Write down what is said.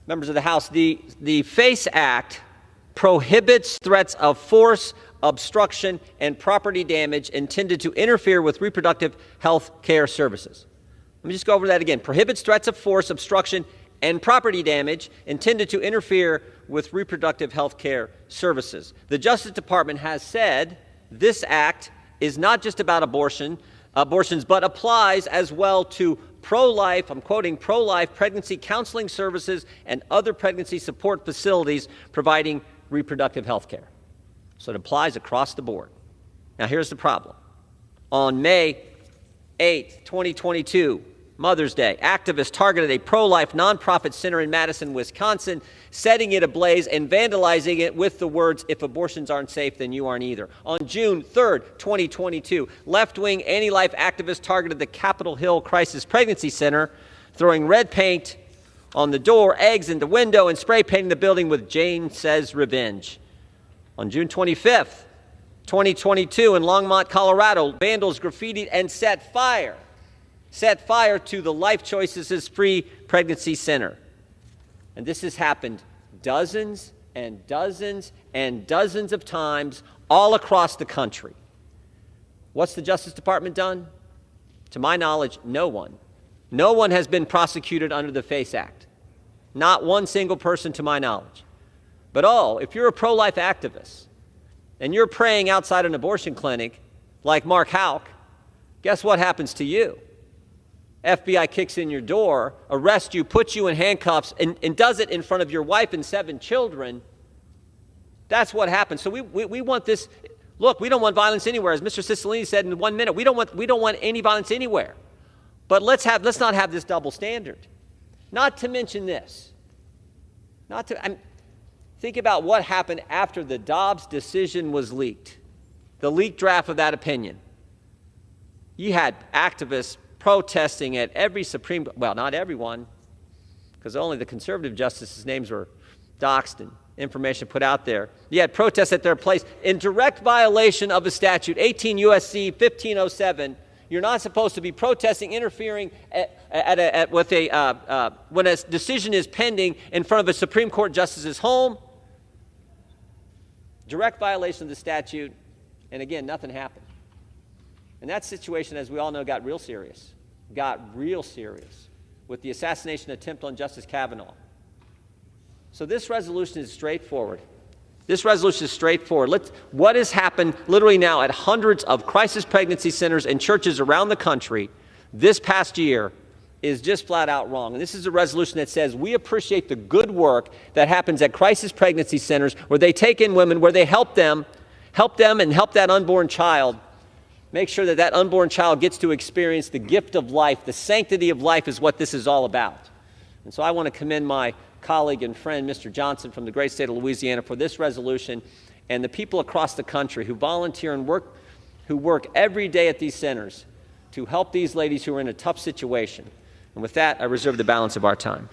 members of the House, the FACE Act prohibits threats of force, obstruction, and property damage intended to interfere with reproductive health care services. Let me just go over that again. Prohibits threats of force, obstruction, and property damage intended to interfere with reproductive health care services. The Justice Department has said this act is not just about abortions, but applies as well to pro-life, I'm quoting, pro-life pregnancy counseling services and other pregnancy support facilities providing reproductive health care. So it applies across the board. Now here's the problem. On May 8th, 2022, Mother's Day, activists targeted a pro-life nonprofit center in Madison, Wisconsin, setting it ablaze and vandalizing it with the words, "If abortions aren't safe, then you aren't either." On June 3rd, 2022, left-wing anti-life activists targeted the Capitol Hill Crisis Pregnancy Center, throwing red paint on the door, eggs in the window, and spray painting the building with "Jane Says Revenge." On June 25th, 2022, in Longmont, Colorado, vandals graffitied and set fire to the Life Choices Free Pregnancy Center. And this has happened dozens and dozens and dozens of times all across the country. What's the Justice Department done? To my knowledge, no one. No one has been prosecuted under the FACE Act. Not one single person to my knowledge. But if you're a pro-life activist and you're praying outside an abortion clinic like Mark Houck, guess what happens to you? FBI kicks in your door, arrests you, puts you in handcuffs, and does it in front of your wife and 7 children. That's what happens. So we want this. Look, we don't want violence anywhere. As Mr. Cicilline said in 1 minute, we don't want any violence anywhere. But let's not have this double standard. Not to mention this. Think about what happened after the Dobbs decision was leaked. The leaked draft of that opinion. You had activists protesting at every not everyone, because only the conservative justices' names were doxed and information put out there. You had protests at their place in direct violation of the statute, 18 U.S.C. 1507. You're not supposed to be protesting, interfering when a decision is pending in front of a Supreme Court justice's home. Direct violation of the statute, and again, nothing happened. And that situation, as we all know, got real serious with the assassination attempt on Justice Kavanaugh. So this resolution is straightforward. What has happened literally now at hundreds of crisis pregnancy centers and churches around the country this past year is just flat out wrong. And this is a resolution that says we appreciate the good work that happens at crisis pregnancy centers where they take in women, where they help them and help that unborn child. Make sure that unborn child gets to experience the gift of life. The sanctity of life is what this is all about. And so I want to commend my colleague and friend, Mr. Johnson from the great state of Louisiana, for this resolution, and the people across the country who volunteer and who work every day at these centers to help these ladies who are in a tough situation. And with that, I reserve the balance of our time.